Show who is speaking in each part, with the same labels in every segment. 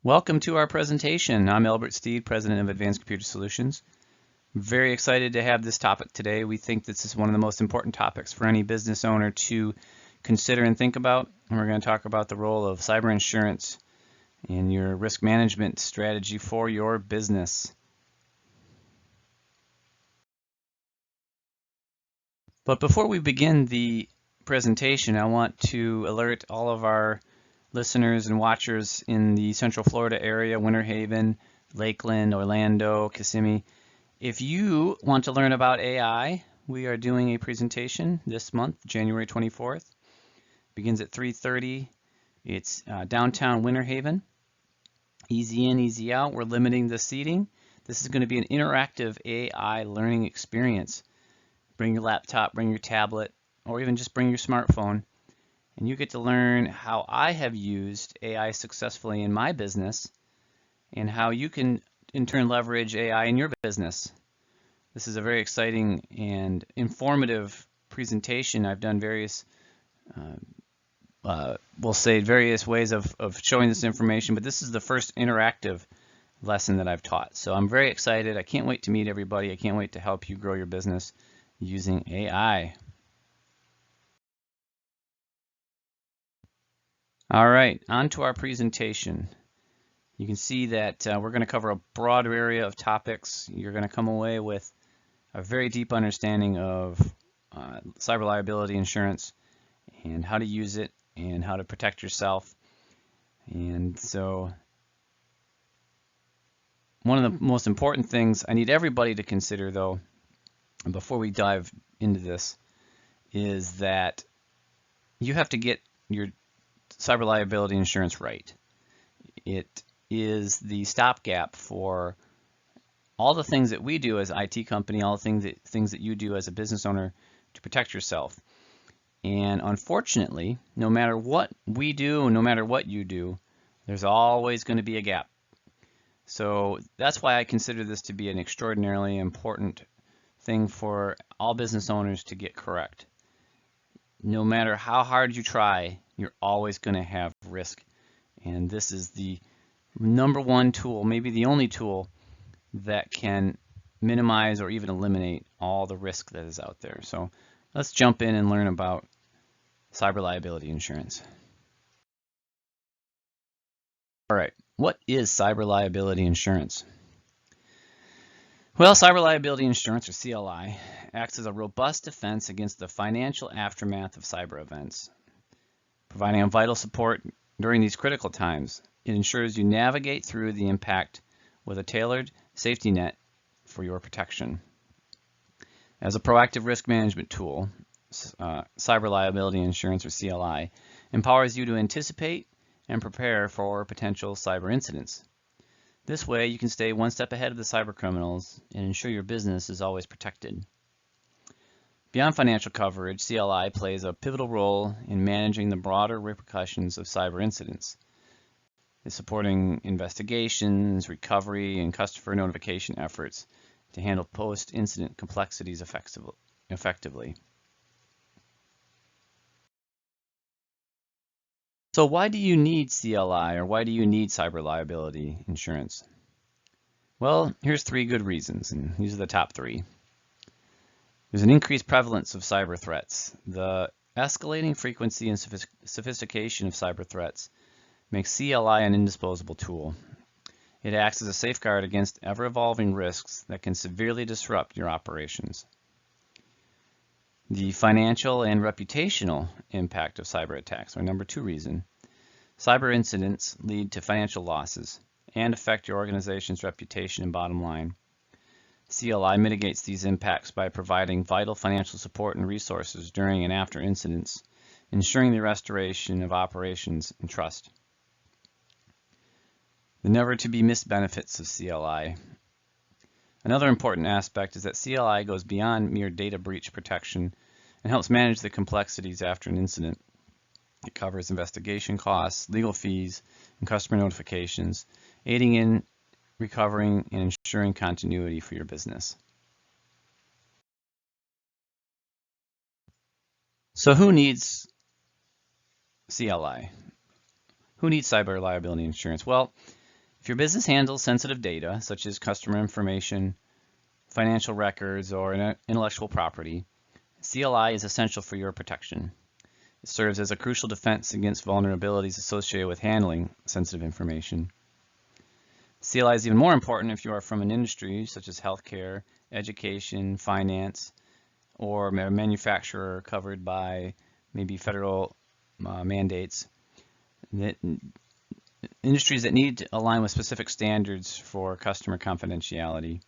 Speaker 1: Welcome to our presentation. I'm Albert Steed, President of Advanced Computer Solutions. Very excited to have this topic today. We think this is one of the most important topics for any business owner to consider and think about. And we're going to talk about the role of cyber insurance in your risk management strategy for your business. But before we begin the presentation, I want to alert all of our listeners and watchers in the Central Florida area, Winter Haven, Lakeland, Orlando, Kissimmee. If you want to learn about AI, we are doing a presentation this month, January 24th. Begins at 3:30. It's downtown Winter Haven. Easy in, easy out. We're limiting the seating. This is going to be an interactive AI learning experience. Bring your laptop, bring your tablet, or even just bring your smartphone. And you get to learn how I have used AI successfully in my business and how you can in turn leverage AI in your business. This is a very exciting and informative presentation. I've done various, we'll say various ways of showing this information, but this is the first interactive lesson that I've taught. So I'm very excited. I can't wait to meet everybody. I can't wait to help you grow your business using AI. All right, on to our presentation. You can see that we're going to cover a broad area of topics. You're going to come away with a very deep understanding of cyber liability insurance and how to use it and how to protect yourself. And so one of the most important things I need everybody to consider, though, before we dive into this, is that you have to get your cyber liability insurance right. It is the stopgap for all the things that we do as an IT company, all the things that you do as a business owner to protect yourself. And unfortunately, no matter what we do, no matter what you do, there's always going to be a gap. So that's why I consider this to be an extraordinarily important thing for all business owners to get correct. No matter how hard you try, you're always going to have risk. And this is the number one tool, maybe the only tool, that can minimize or even eliminate all the risk that is out there. So let's jump in and learn about cyber liability insurance. All right, what is cyber liability insurance? Well, cyber liability insurance, or CLI, acts as a robust defense against the financial aftermath of cyber events. Providing a vital support during these critical times, it ensures you navigate through the impact with a tailored safety net for your protection. As a proactive risk management tool, cyber liability insurance, or CLI, empowers you to anticipate and prepare for potential cyber incidents. This way, you can stay one step ahead of the cyber criminals and ensure your business is always protected. Beyond financial coverage, CLI plays a pivotal role in managing the broader repercussions of cyber incidents. It's supporting investigations, recovery, and customer notification efforts to handle post-incident complexities effectively. So why do you need CLI, or why do you need cyber liability insurance? Well, here's three good reasons, and these are the top three. There's an increased prevalence of cyber threats. The escalating frequency and sophistication of cyber threats makes CLI an indisposable tool. It acts as a safeguard against ever-evolving risks that can severely disrupt your operations. The financial and reputational impact of cyber attacks are number two reason. Cyber incidents lead to financial losses and affect your organization's reputation and bottom line. CLI mitigates these impacts by providing vital financial support and resources during and after incidents, ensuring the restoration of operations and trust. The never-to-be-missed benefits of CLI. Another important aspect is that CLI goes beyond mere data breach protection and helps manage the complexities after an incident. It covers investigation costs, legal fees, and customer notifications, aiding in recovering and ensuring continuity for your business. So who needs CLI? Who needs cyber liability insurance? Well, If your business handles sensitive data, such as customer information, financial records, or intellectual property, CLI is essential for your protection. It serves as a crucial defense against vulnerabilities associated with handling sensitive information. CLI is even more important if you are from an industry such as healthcare, education, finance, or a manufacturer covered by maybe federal mandates. Industries that need to align with specific standards for customer confidentiality.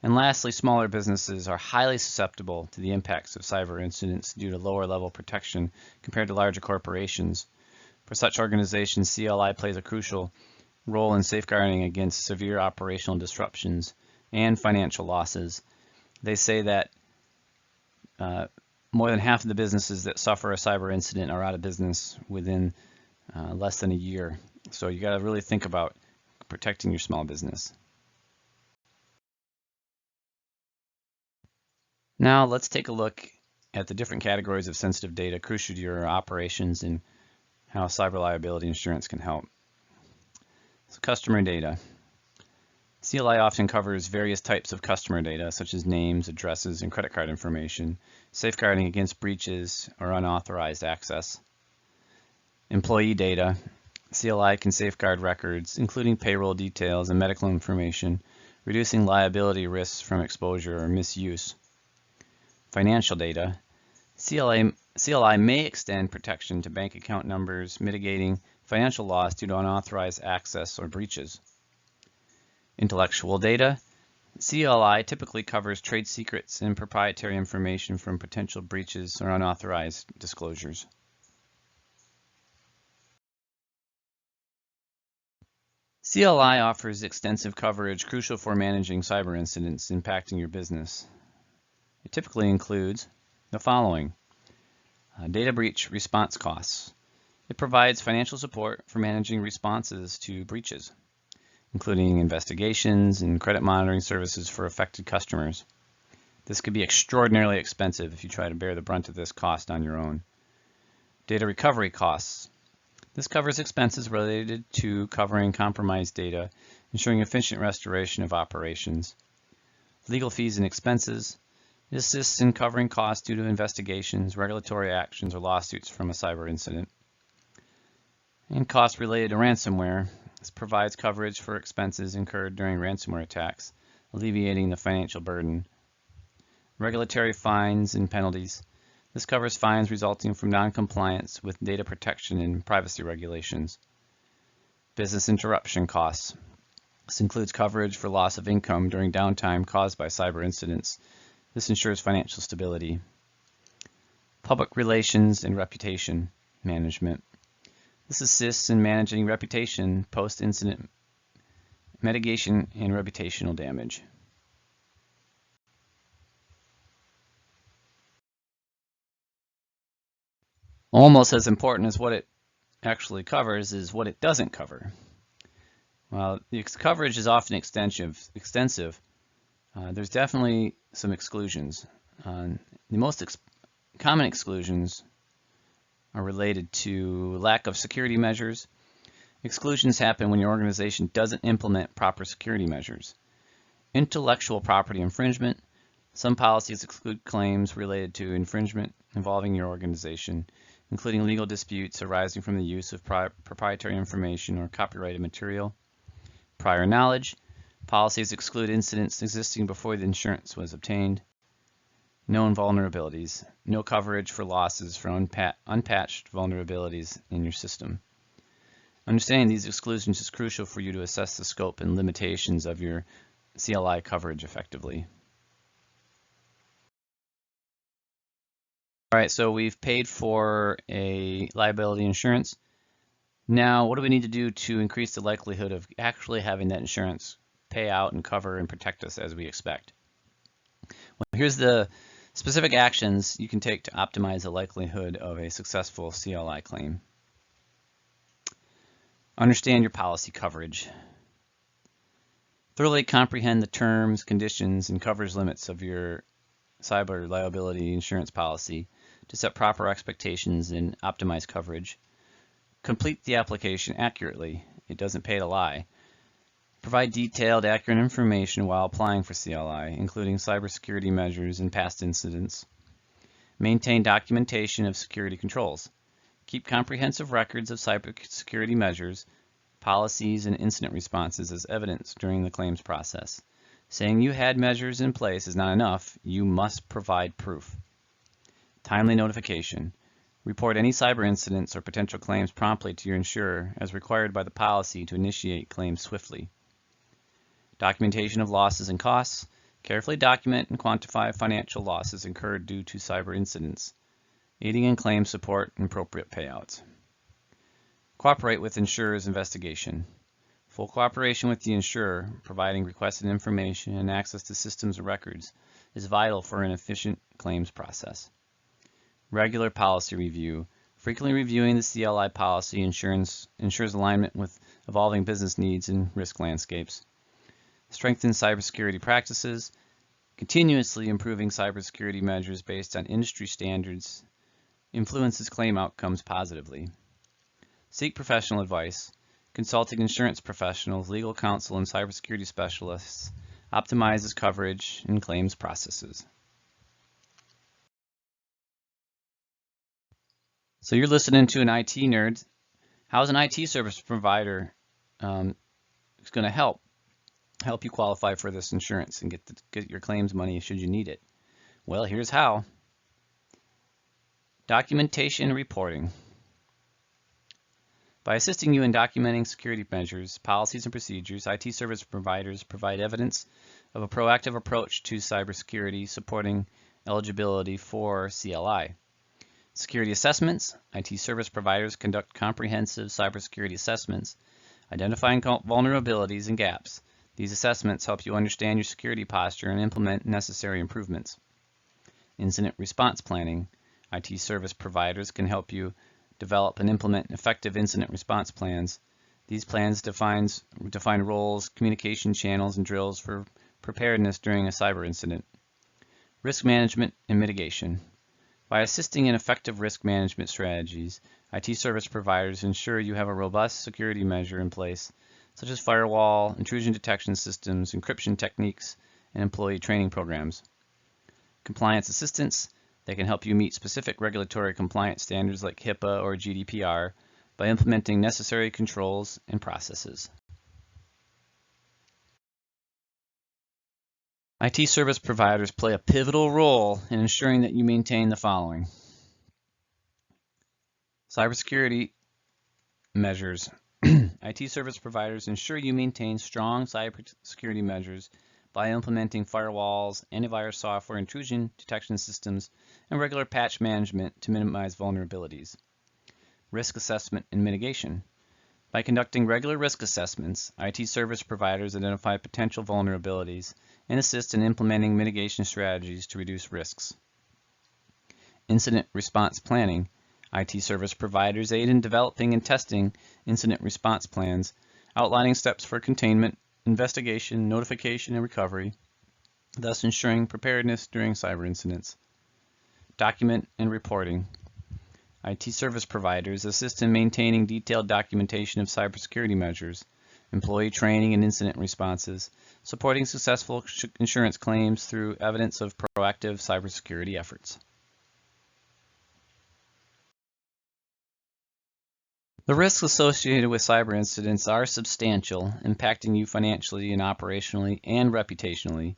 Speaker 1: And lastly, smaller businesses are highly susceptible to the impacts of cyber incidents due to lower level protection compared to larger corporations. For such organizations, CLI plays a crucial role in safeguarding against severe operational disruptions and financial losses. They say that more than half of the businesses that suffer a cyber incident are out of business within less than a year. So you got to really think about protecting your small business. Now let's take a look at the different categories of sensitive data crucial to your operations and how cyber liability insurance can help. So customer data. CLI often covers various types of customer data, such as names, addresses, and credit card information, safeguarding against breaches or unauthorized access. Employee data. CLI can safeguard records, including payroll details and medical information, reducing liability risks from exposure or misuse. Financial data. CLI may extend protection to bank account numbers, mitigating financial loss due to unauthorized access or breaches. Intellectual data. CLI typically covers trade secrets and proprietary information from potential breaches or unauthorized disclosures. CLI offers extensive coverage crucial for managing cyber incidents impacting your business. It typically includes the following: data breach response costs. It provides financial support for managing responses to breaches, including investigations and credit monitoring services for affected customers. This could be extraordinarily expensive if you try to bear the brunt of this cost on your own. Data recovery costs. This covers expenses related to covering compromised data, ensuring efficient restoration of operations. Legal fees and expenses. It assists in covering costs due to investigations, regulatory actions, or lawsuits from a cyber incident. And costs related to ransomware. This provides coverage for expenses incurred during ransomware attacks, alleviating the financial burden. Regulatory fines and penalties. This covers fines resulting from non-compliance with data protection and privacy regulations. Business interruption costs. This includes coverage for loss of income during downtime caused by cyber incidents. This ensures financial stability. Public relations and reputation management. This assists in managing reputation, post-incident mitigation, and reputational damage. Almost as important as what it actually covers is what it doesn't cover. While the coverage is often extensive, there's definitely some exclusions. The most common exclusions are related to lack of security measures. Exclusions happen when your organization doesn't implement proper security measures. Intellectual property infringement. Some policies exclude claims related to infringement involving your organization, including legal disputes arising from the use of proprietary information or copyrighted material. Prior knowledge. Policies exclude incidents existing before the insurance was obtained. Known vulnerabilities. No coverage for losses from unpatched vulnerabilities in your system. Understanding these exclusions is crucial for you to assess the scope and limitations of your CLI coverage effectively. All right, so we've paid for a liability insurance. Now, what do we need to do to increase the likelihood of actually having that insurance pay out and cover and protect us as we expect? Well, here's the specific actions you can take to optimize the likelihood of a successful CLI claim. Understand your policy coverage. Thoroughly comprehend the terms, conditions, and coverage limits of your cyber liability insurance policy to set proper expectations and optimize coverage. Complete the application accurately. It doesn't pay to lie. Provide detailed, accurate information while applying for CLI, including cybersecurity measures and past incidents. Maintain documentation of security controls. Keep comprehensive records of cybersecurity measures, policies, and incident responses as evidence during the claims process. Saying you had measures in place is not enough. You must provide proof. Timely notification. Report any cyber incidents or potential claims promptly to your insurer as required by the policy to initiate claims swiftly. Documentation of losses and costs. Carefully document and quantify financial losses incurred due to cyber incidents, aiding in claim support and appropriate payouts. Cooperate with insurer's investigation. Full cooperation with the insurer, providing requested information and access to systems and records, is vital for an efficient claims process. Regular policy review. Frequently reviewing the CLI policy ensures alignment with evolving business needs and risk landscapes. Strengthen cybersecurity practices. Continuously improving cybersecurity measures based on industry standards influences claim outcomes positively. Seek professional advice. Consulting insurance professionals, legal counsel, and cybersecurity specialists optimizes coverage and claims processes. So you're listening to an IT nerd. How's an IT service provider going to help you qualify for this insurance and get your claims money should you need it? Well, here's how. Documentation and reporting. By assisting you in documenting security measures, policies, and procedures, IT service providers provide evidence of a proactive approach to cybersecurity, supporting eligibility for CLI. Security assessments. IT service providers conduct comprehensive cybersecurity assessments, identifying vulnerabilities and gaps. These assessments help you understand your security posture and implement necessary improvements. Incident response planning. IT service providers can help you develop and implement effective incident response plans. These plans define roles, communication channels, and drills for preparedness during a cyber incident. Risk management and mitigation. By assisting in effective risk management strategies, IT service providers ensure you have a robust security measure in place, such as firewall, intrusion detection systems, encryption techniques, and employee training programs. Compliance assistance. They can help you meet specific regulatory compliance standards like HIPAA or GDPR by implementing necessary controls and processes. IT service providers play a pivotal role in ensuring that you maintain the following. Cybersecurity measures. IT service providers ensure you maintain strong cybersecurity measures by implementing firewalls, antivirus software, intrusion detection systems, and regular patch management to minimize vulnerabilities. Risk assessment and mitigation. By conducting regular risk assessments, IT service providers identify potential vulnerabilities and assist in implementing mitigation strategies to reduce risks. Incident response planning. IT service providers aid in developing and testing incident response plans, outlining steps for containment, investigation, notification, and recovery, thus ensuring preparedness during cyber incidents. Document and reporting. IT service providers assist in maintaining detailed documentation of cybersecurity measures, employee training, and incident responses, supporting successful insurance claims through evidence of proactive cybersecurity efforts. The risks associated with cyber incidents are substantial, impacting you financially and operationally and reputationally.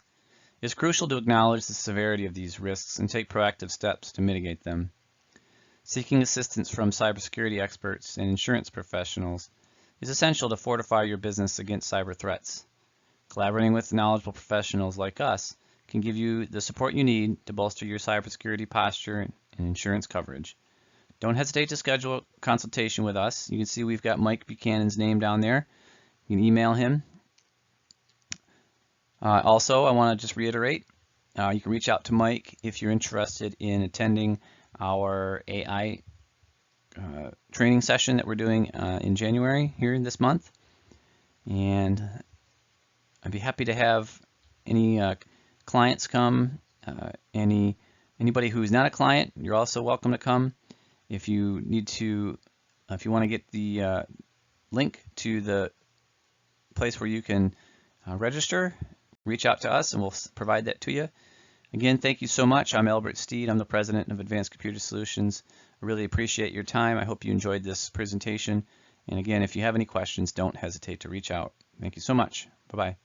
Speaker 1: It's crucial to acknowledge the severity of these risks and take proactive steps to mitigate them. Seeking assistance from cybersecurity experts and insurance professionals is essential to fortify your business against cyber threats. Collaborating with knowledgeable professionals like us can give you the support you need to bolster your cybersecurity posture and insurance coverage. Don't hesitate to schedule a consultation with us. You can see we've got Mike Buchanan's name down there. You can email him. Also, I want to just reiterate, you can reach out to Mike if you're interested in attending our AI training session that we're doing in January here in this month. And I'd be happy to have any clients come. Anybody who's not a client, you're also welcome to come. If you need to, if you want to get the link to the place where you can register. Reach out to us and we'll provide that to you. Again, thank you so much. I'm Albert Steed. I'm the president of Advanced Computer Solutions. I really appreciate your time. I hope you enjoyed this presentation. And again, if you have any questions, don't hesitate to reach out. Thank you so much. Bye-bye.